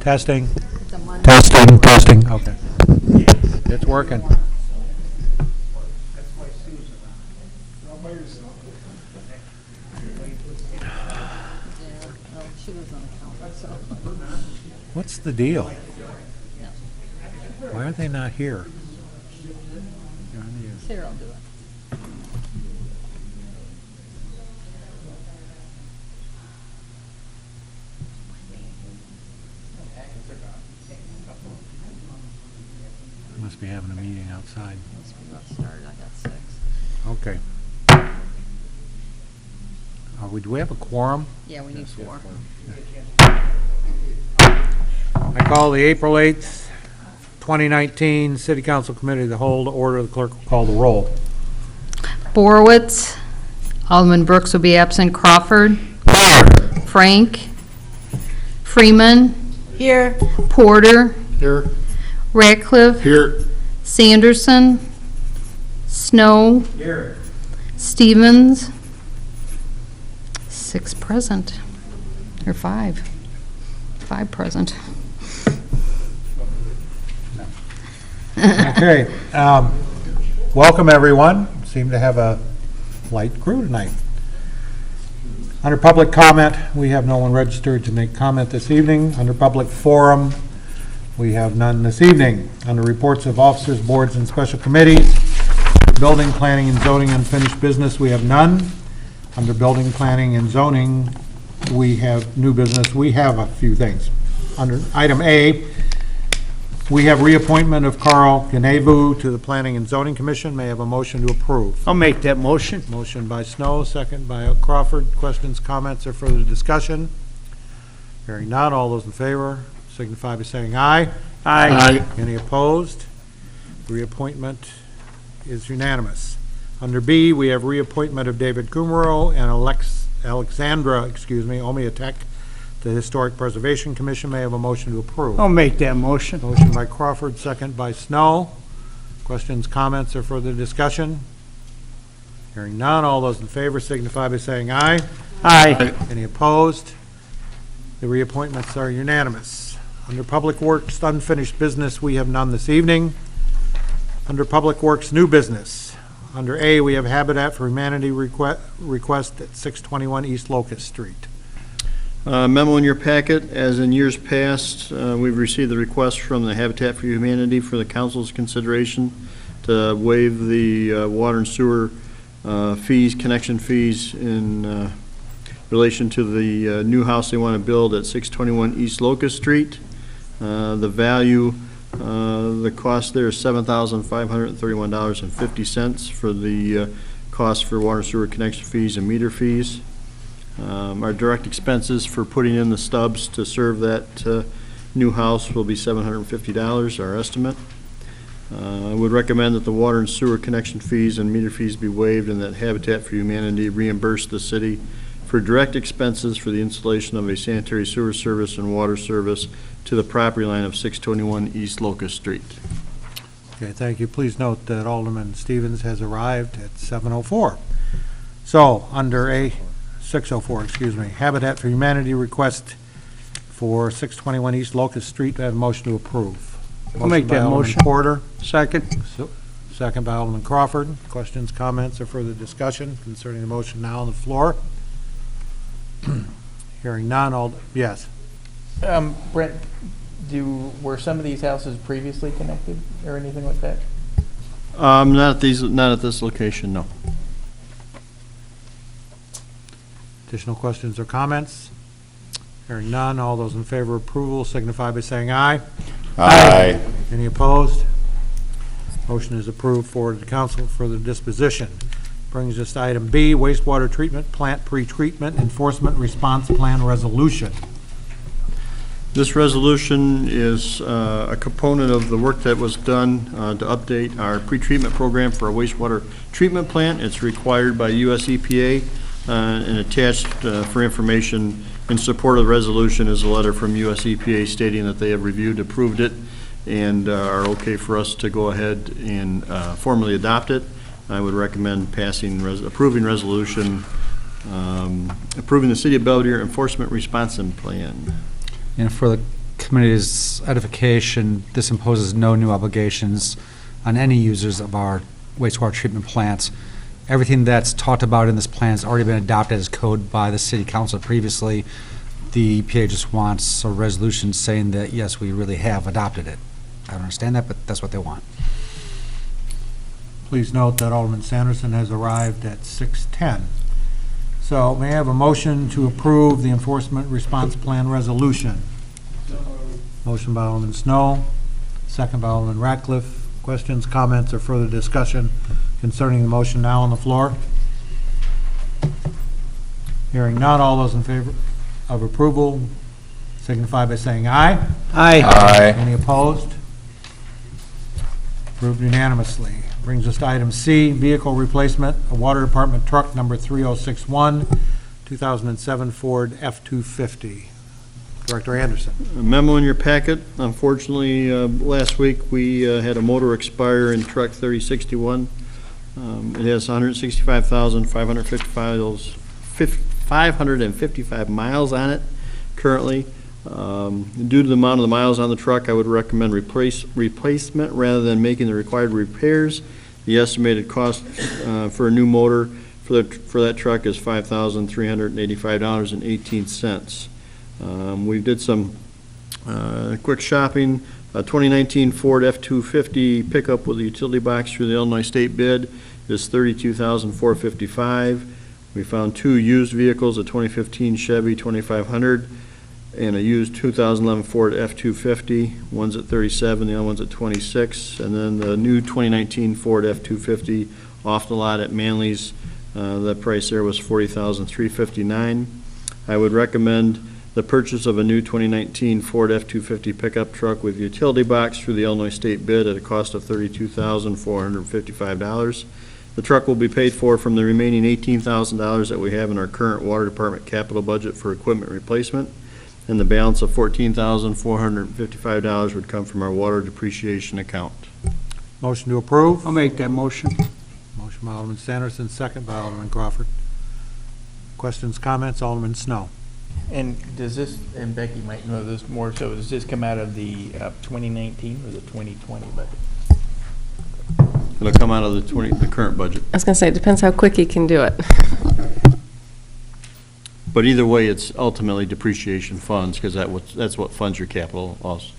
Testing. Testing. Testing. Okay. It's working. What's the deal? Why are they not here? Here, I'll do it. Must be having a meeting outside. Started. I got 6. Okay. Do we have a quorum? Yeah, we need 4. I call the April 8th, 2019 City Council Committee of the whole to order. The clerk will call the roll. Borowitz. Alderman Brooks will be absent. Crawford. Frank. Freeman. Here. Porter. Here. Ratcliffe. Here. Sanderson. Snow. Here. Stevens. 6 present. Or 5. 5 present. Okay. Welcome, everyone. Seem to have a light crew tonight. Under public comment, we have no one registered to make comment this evening. Under public forum, we have none this evening. Under reports of officers, boards, and special committees, building, planning, and zoning unfinished business, we have none. Under building, planning, and zoning, we have new business. We have a few things. Under item A, we have reappointment of Carl Ganevu to the Planning and Zoning Commission. May I have a motion to approve? I'll make that motion. Motion by Snow, second by Crawford. Questions, comments, or further discussion? Hearing none, all those in favor signify by saying aye. Aye. Any opposed? Reappointment is unanimous. Under B, we have reappointment of David Kumaro and Alexandra Omiatek to the Historic Preservation Commission. May I have a motion to approve? I'll make that motion. Motion by Crawford, second by Snow. Questions, comments, or further discussion? Hearing none, all those in favor signify by saying aye. Aye. Any opposed? The reappointments are unanimous. Under Public Works unfinished business, we have none this evening. Under Public Works new business, under A, we have Habitat for Humanity request at 621 East Locust Street. Memo in your packet. As in years past, we've received the request from the Habitat for Humanity for the council's consideration to waive the water and sewer fees, connection fees in relation to the new house they want to build at 621 East Locust Street. The value, the cost there is $7,531.50 for the cost for water and sewer connection fees and meter fees. Our direct expenses for putting in the stubs to serve that new house will be $750, our estimate. I would recommend that the water and sewer connection fees and meter fees be waived and that Habitat for Humanity reimburse the city for direct expenses for the installation of a sanitary sewer service and water service to the property line of 621 East Locust Street. Okay, thank you. Please note that Alderman Stevens has arrived at 7:04. So, under A, 6:04, excuse me, Habitat for Humanity request for 621 East Locust Street. I have a motion to approve. I'll make that motion. Porter. Second. Second by Alderman Crawford. Questions, comments, or further discussion concerning the motion now on the floor? Hearing none, yes. Brent, were some of these houses previously connected or anything like that? Not at this location, no. Additional questions or comments? Hearing none, all those in favor of approval signify by saying aye. Aye. Any opposed? Motion is approved. Forwarded to council for the disposition. Brings us to item B, wastewater treatment plant pretreatment enforcement response plan resolution. This resolution is a component of the work that was done to update our pretreatment program for a wastewater treatment plant. It's required by US EPA and attached for information in support of the resolution is a letter from US EPA stating that they have reviewed, approved it, and are okay for us to go ahead and formally adopt it. I would recommend approving resolution approving the City of Belvidere Enforcement Response Plan. And for the committee's edification, this imposes no new obligations on any users of our wastewater treatment plants. Everything that's talked about in this plan has already been adopted as code by the city council previously. The EPA just wants a resolution saying that, yes, we really have adopted it. I don't understand that, but that's what they want. Please note that Alderman Sanderson has arrived at 6:10. So may I have a motion to approve the Enforcement Response Plan resolution? Motion by Alderman Snow, second by Alderman Ratcliffe. Questions, comments, or further discussion concerning the motion now on the floor? Hearing none, all those in favor of approval signify by saying aye. Aye. Any opposed? Approved unanimously. Brings us to item C, vehicle replacement, a Water Department truck number 3061, 2007 Ford F-250. Director Anderson. A memo in your packet. Unfortunately, last week, we had a motor expire in truck 3061. It has 165,555 miles on it currently. Due to the amount of the miles on the truck, I would recommend replacement rather than making the required repairs. The estimated cost for a new motor for that truck is $5,385.18. We did some quick shopping. A 2019 Ford F-250 pickup with a utility box through the Illinois State bid is $32,455. We found two used vehicles, a 2015 Chevy 2500 and a used 2011 Ford F-250. One's at $37,000, the other one's at $26,000. And then the new 2019 Ford F-250 off the lot at Manley's, the price there was $40,359. I would recommend the purchase of a new 2019 Ford F-250 pickup truck with utility box through the Illinois State bid at a cost of $32,455. The truck will be paid for from the remaining $18,000 that we have in our current Water Department capital budget for equipment replacement, and the balance of $14,455 would come from our water depreciation account. Motion to approve. I'll make that motion. Motion by Alderman Sanderson, second by Alderman Crawford. Questions, comments? Alderman Snow. And does this, and Becky might know this more, so does this come out of the 2019 or the 2020 budget? It'll come out of the current budget. I was going to say, it depends how quick you can do it. But either way, it's ultimately depreciation funds, because that's what funds your capital also,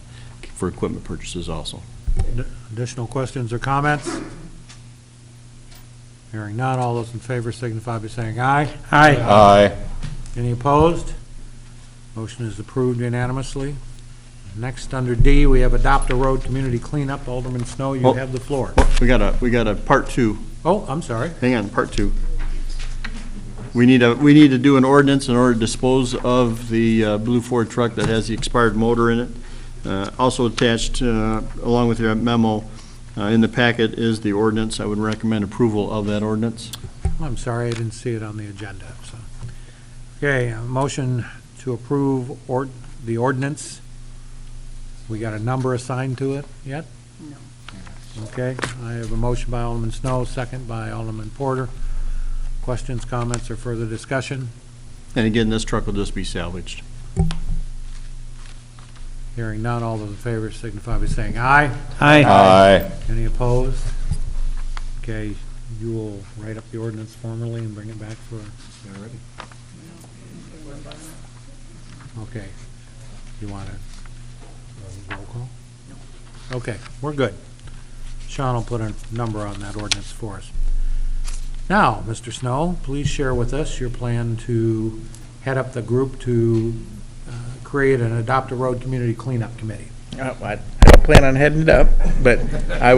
for equipment purchases also. Additional questions or comments? Hearing none, all those in favor signify by saying aye. Aye. Any opposed? Motion is approved unanimously. Next, under D, we have adopt a road community cleanup. Alderman Snow, you have the floor. We got a part two. Oh, I'm sorry. Hang on, part two. We need to do an ordinance in order to dispose of the blue Ford truck that has the expired motor in it. Also attached, along with your memo, in the packet is the ordinance. I would recommend approval of that ordinance. I'm sorry, I didn't see it on the agenda. So, okay, a motion to approve the ordinance. We got a number assigned to it yet? No. Okay, I have a motion by Alderman Snow, second by Alderman Porter. Questions, comments, or further discussion? And again, this truck will just be salvaged. Hearing none, all those in favor signify by saying aye. Aye. Any opposed? Okay, you will write up the ordinance formally and bring it back for, ready? Okay. You want it? Roll call? No. Okay, we're good. Sean will put a number on that ordinance for us. Now, Mr. Snow, please share with us your plan to head up the group to create and adopt a road community cleanup committee. I don't plan on heading it up, but I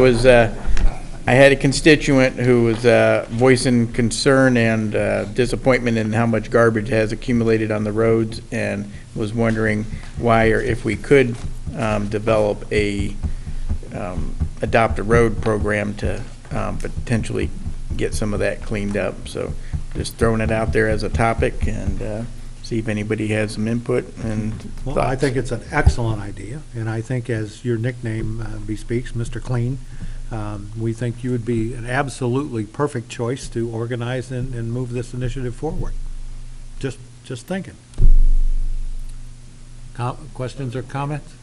had a constituent who was voicing concern and disappointment in how much garbage has accumulated on the roads, and was wondering why, or if we could develop a adopt a road program to potentially get some of that cleaned up. So just throwing it out there as a topic, and see if anybody has some input and Well, thoughts. I think it's an excellent idea, and I think, as your nickname bespeaks, Mr. Clean, we think you would be an absolutely perfect choice to organize and move this initiative forward. Just thinking. Questions or comments?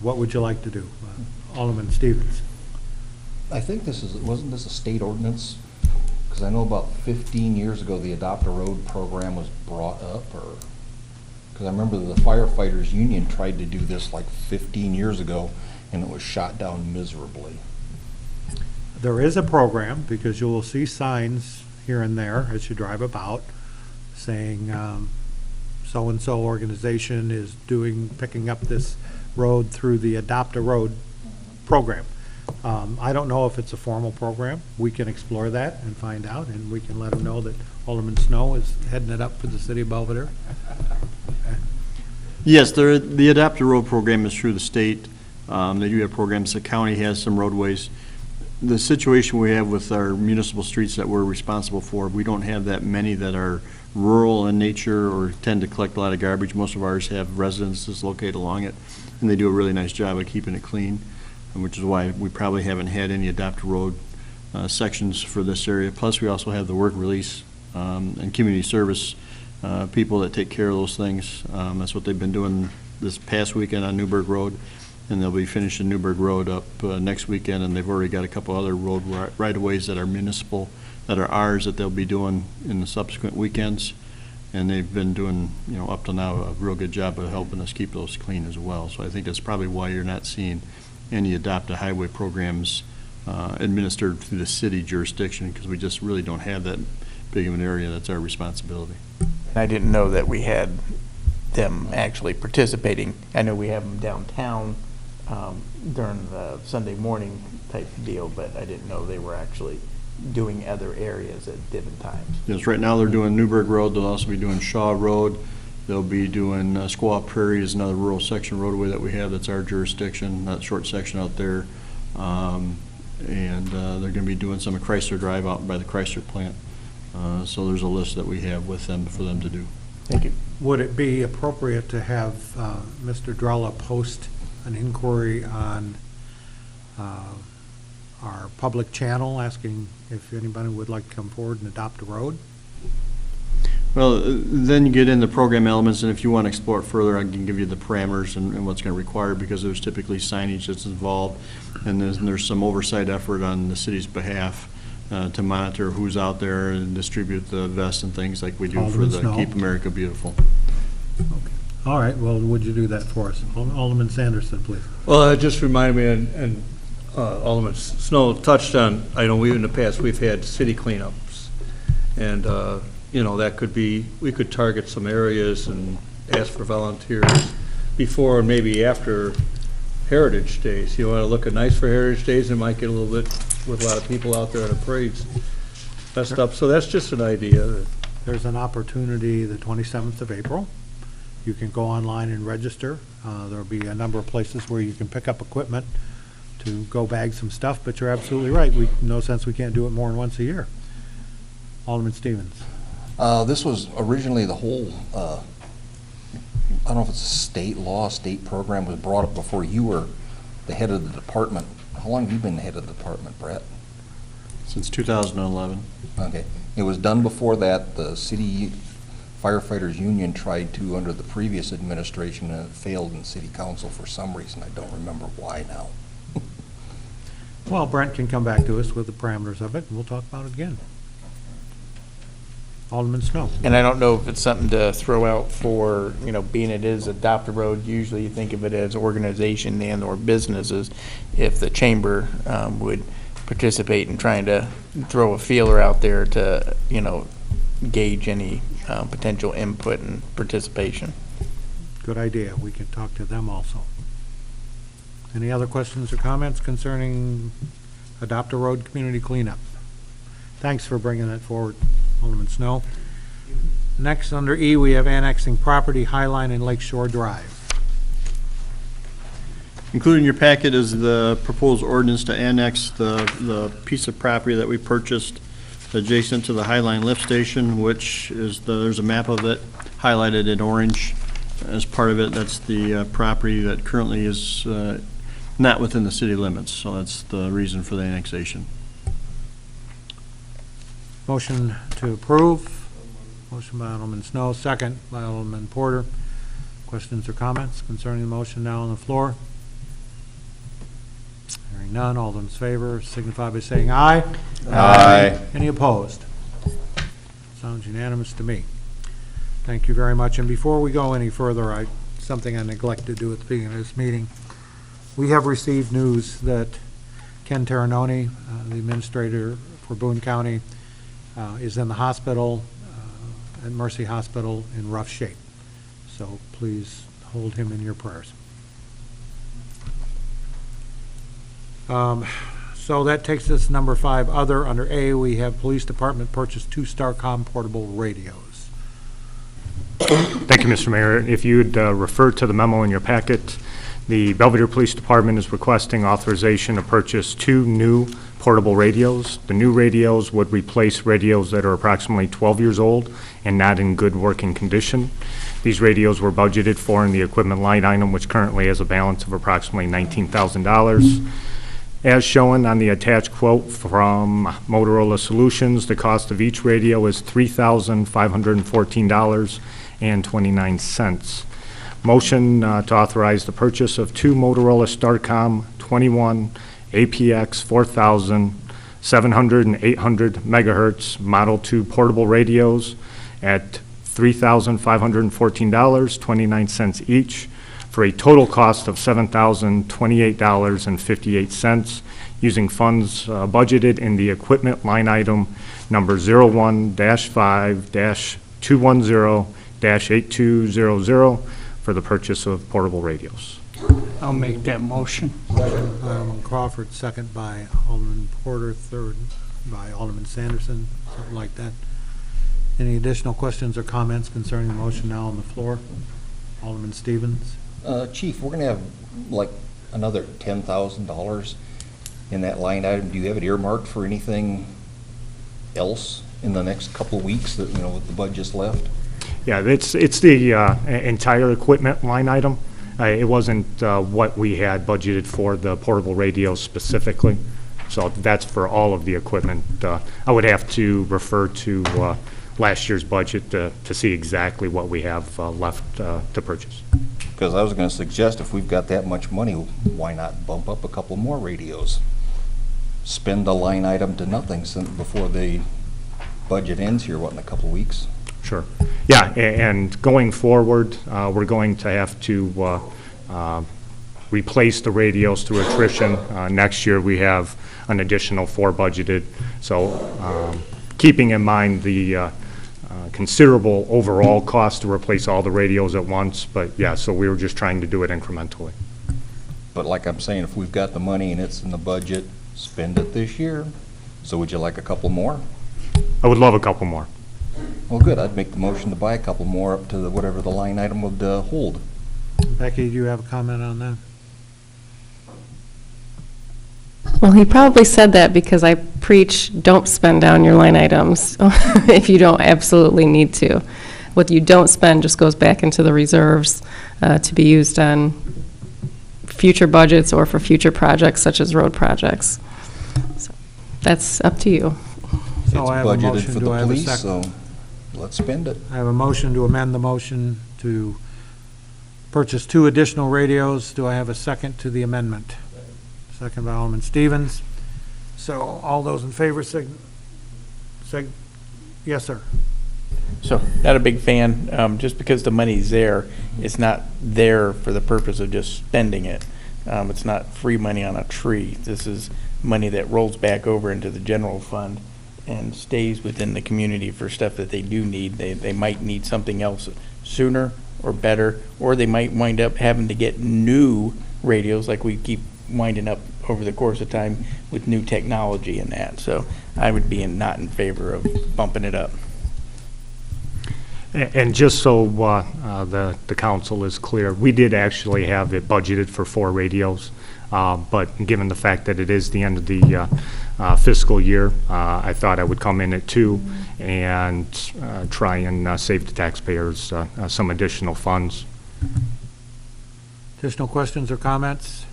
What would you like to do? Alderman Stevens? I think wasn't this a state ordinance? Because I know about 15 years ago, the Adopt a Road program was brought up, or, because I remember the firefighters union tried to do this like 15 years ago, and it was shot down miserably. There is a program, because you will see signs here and there as you drive about saying so-and-so organization is picking up this road through the Adopt a Road program. I don't know if it's a formal program. We can explore that and find out, and we can let them know that Alderman Snow is heading it up for the city of Belvidere. Yes, the Adopt a Road program is through the state. They do have programs. The county has some roadways. The situation we have with our municipal streets that we're responsible for, we don't have that many that are rural in nature or tend to collect a lot of garbage. Most of ours have residences located along it, and they do a really nice job of keeping it clean, which is why we probably haven't had any Adopt a Road sections for this area. Plus, we also have the work release and community service people that take care of those things. That's what they've been doing this past weekend on Newburgh Road, and they'll be finishing Newburgh Road up next weekend, and they've already got a couple other road right-of-ways that are municipal, that are ours, that they'll be doing in the subsequent weekends. And they've been doing, up to now, a real good job of helping us keep those clean as well. So I think that's probably why you're not seeing any Adopt a Highway programs administered through the city jurisdiction, because we just really don't have that big of an area that's our responsibility. I didn't know that we had them actually participating. I know we have them downtown during the Sunday morning type deal, but I didn't know they were actually doing other areas at different times. Yes, right now they're doing Newburgh Road. They'll also be doing Shaw Road. They'll be doing Squaw Prairie is another rural section roadway that we have that's our jurisdiction, that short section out there. And they're going to be doing some of Chrysler Drive out by the Chrysler plant. So there's a list that we have with them for them to do. Thank you. Would it be appropriate to have Mr. Drella post an inquiry on our public channel asking if anybody would like to come forward and adopt a road? Well, then you get into program elements, and if you want to explore it further, I can give you the parameters and what's going to require, because there's typically signage that's involved, and there's some oversight effort on the city's behalf to monitor who's out there and distribute the vests and things like we do for Alderman the Snow. Keep America Beautiful. All right, well, would you do that for us? Alderman Sanderson, please. Well, it just reminded me, and Alderman Snow touched on, I know in the past, we've had city cleanups. And, that could be, we could target some areas and ask for volunteers before and maybe after Heritage Days. You want to look at nice for Heritage Days, it might get a little bit, with a lot of people out there at the parades messed up. So that's just an idea. There's an opportunity the 27th of April. You can go online and register. There'll be a number of places where you can pick up equipment to go bag some stuff, but you're absolutely right. No sense we can't do it more than once a year. Alderman Stevens. This was originally the whole, I don't know if it's a state law, state program, was brought up before you were the head of the department. How long have you been the head of the department, Brett? Since 2011. Okay. It was done before that. The city firefighters union tried to under the previous administration, and it failed in city council for some reason. I don't remember why now. Well, Brent can come back to us with the parameters of it, and we'll talk about it again. Alderman Snow. And I don't know if it's something to throw out for, being it is Adopt a Road, usually you think of it as organization and or businesses. If the chamber would participate in trying to throw a feeler out there to, gauge any potential input and participation. Good idea. We can talk to them also. Any other questions or comments concerning Adopt a Road community cleanup? Thanks for bringing that forward, Alderman Snow. Next, under E, we have annexing property Highline and Lakeshore Drive. Included in your packet is the proposed ordinance to annex the piece of property that we purchased adjacent to the Highline lift station, which is there's a map of it highlighted in orange as part of it. That's the property that currently is not within the city limits, so that's the reason for the annexation. Motion to approve. Motion by Alderman Snow, second by Alderman Porter. Questions or comments concerning the motion now on the floor? Hearing none, all those in favor signify by saying aye. Aye. Any opposed? Sounds unanimous to me. Thank you very much. And before we go any further, something I neglected to do at the beginning of this meeting. We have received news that Ken Terranoni, the administrator for Boone County, is in the hospital, at Mercy Hospital, in rough shape. So please hold him in your prayers. So that takes us to number 5, other. Under A, we have Police Department purchased 2 Starcom portable radios. Thank you, Mr. Mayor. If you'd refer to the memo in your packet, the Belvidere Police Department is requesting authorization to purchase 2 new portable radios. The new radios would replace radios that are approximately 12 years old and not in good working condition. These radios were budgeted for in the equipment line item, which currently has a balance of approximately $19,000. As shown on the attached quote from Motorola Solutions, the cost of each radio is $3,514.29. Motion to authorize the purchase of 2 Motorola Starcom 21 APX 4000 700 and 800 megahertz Model 2 portable radios at $3,514.29 each, for a total cost of $7,028.58, using funds budgeted in the equipment line item number 01-5-210-8200 for the purchase of portable radios. I'll make that motion. Alderman Crawford, second by Alderman Porter, third by Alderman Sanderson, something like that. Any additional questions or comments concerning the motion now on the floor? Alderman Stevens? Chief, we're gonna have like another $10,000 in that line item. Do you have it earmarked for anything else in the next couple of weeks that, with the budget's left? Yeah, it's the entire equipment line item. It wasn't what we had budgeted for the portable radios specifically. So that's for all of the equipment. I would have to refer to last year's budget to see exactly what we have left to purchase. Because I was going to suggest, if we've got that much money, why not bump up a couple more radios? Spend the line item to nothing before the budget ends here, in a couple of weeks? Sure. Yeah, and going forward, we're going to have to replace the radios through attrition. Next year, we have an additional 4 budgeted. So keeping in mind the considerable overall cost to replace all the radios at once, but yeah, so we were just trying to do it incrementally. But like I'm saying, if we've got the money and it's in the budget, spend it this year. So would you like a couple more? I would love a couple more. Well, good. I'd make the motion to buy a couple more up to whatever the line item would hold. Becky, do you have a comment on that? Well, he probably said that because I preach, don't spend down your line items if you don't absolutely need to. What you don't spend just goes back into the reserves to be used on future budgets or for future projects such as road projects. So that's up to you. So I have a It's budgeted motion. for Do I the have a police, second? so let's spend it. I have a motion to amend the motion to purchase 2 additional radios. Do I have a second to the amendment? Second by Alderman Stevens. So all those in favor, yes, sir. So, not a big fan. Just because the money's there, it's not there for the purpose of just spending it. It's not free money on a tree. This is money that rolls back over into the general fund and stays within the community for stuff that they do need. They might need something else sooner or better, or they might wind up having to get new radios like we keep winding up over the course of time with new technology and that. So I would be not in favor of bumping it up. And just so the council is clear, we did actually have it budgeted for 4 radios, but given the fact that it is the end of the fiscal year, I thought I would come in at 2 and try and save the taxpayers some additional funds. Additional questions or comments?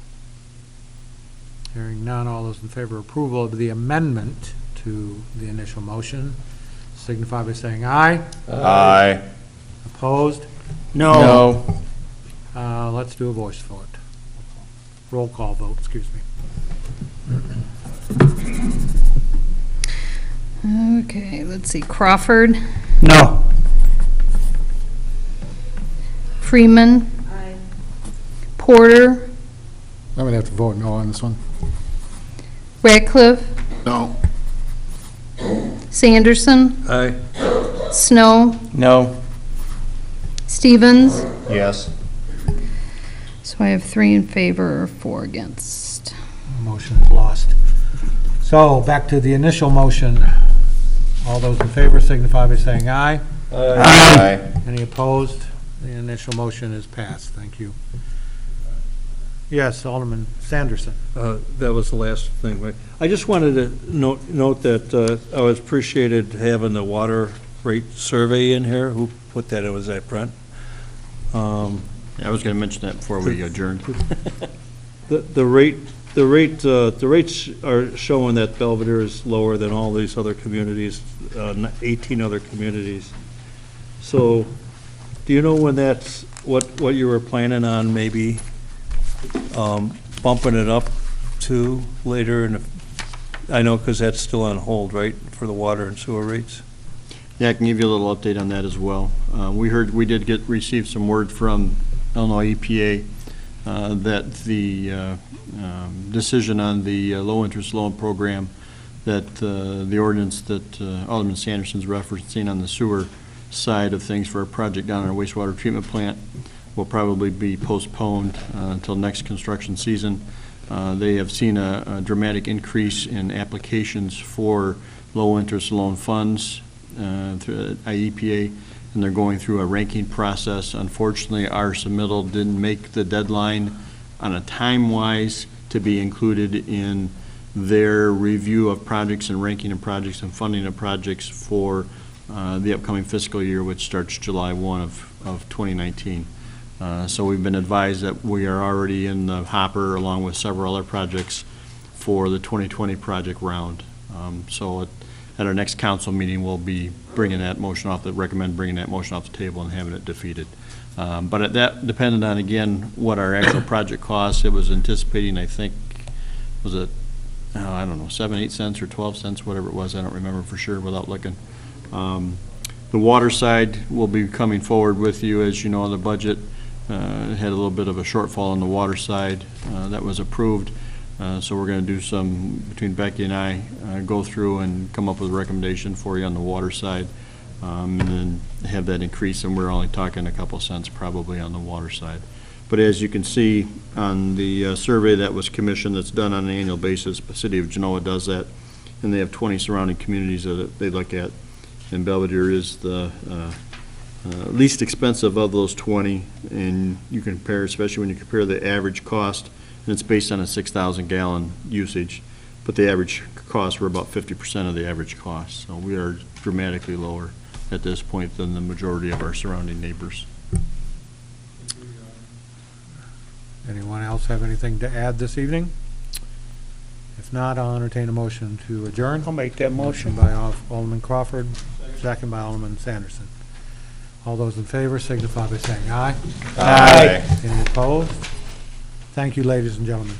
Hearing none, all those in favor of approval of the amendment to the initial motion signify by saying aye. Aye. Opposed? No. Let's do a voice vote. Roll call vote, excuse me. Okay, let's see, Crawford, No. Freeman. Porter, I'm gonna have to vote no on this one. Ratcliffe, No. Sanderson, Aye. Snow, No. Stevens. Yes. So I have 3 in favor, 4 against. Motion is lost. So, back to the initial motion. All those in favor signify by saying aye. Aye. Any opposed? The initial motion is passed. Thank you. Yes, Alderman Sanderson. That was the last thing, right? I just wanted to note that I was appreciated having the water rate survey in here. Who put that in? Was that Brent? Yeah, I was going to mention that before we adjourned. The rates are showing that Belvidere is lower than all these other communities, 18 other communities. So, do you know when that's, what you were planning on maybe bumping it up to later in the, I know, because that's still on hold, right, for the water and sewer rates? Yeah, I can give you a little update on that as well. We did receive some word from Illinois EPA that the decision on the low-interest loan program, that the ordinance that Alderman Sanderson's referencing on the sewer side of things for a project down in our wastewater treatment plant will probably be postponed until next construction season. They have seen a dramatic increase in applications for low-interest loan funds through IEPA, and they're going through a ranking process. Unfortunately, our submittal didn't make the deadline on a time-wise to be included in their review of projects and ranking of projects and funding of projects for the upcoming fiscal year, which starts July 1 of 2019. So we've been advised that we are already in the hopper along with several other projects for the 2020 project round. So at our next council meeting, we'll be bringing that motion off, recommend bringing that motion off the table and having it defeated. But that depended on, again, what our actual project costs. It was anticipating, I think, was it, I don't know, 7, 8 cents or 12 cents, whatever it was. I don't remember for sure without looking. The water side will be coming forward with you. As you know, the budget had a little bit of a shortfall on the water side. That was approved. So we're going to do some, between Becky and I, go through and come up with a recommendation for you on the water side, and then have that increase, and we're only talking a couple cents probably on the water side. But as you can see on the survey that was commissioned, that's done on an annual basis, the city of Genoa does that, and they have 20 surrounding communities that they look at, and Belvidere is the least expensive of those 20, and you compare, especially when you compare the average cost, and it's based on a 6,000 gallon usage, but the average costs were about 50% of the average cost. So we are dramatically lower at this point than the majority of our surrounding neighbors. Anyone else have anything to add this evening? If not, I'll entertain a motion to adjourn. I'll make that motion. By Alderman Crawford, second by Alderman Sanderson. All those in favor signify by saying aye. Aye. Any opposed? Thank you, ladies and gentlemen.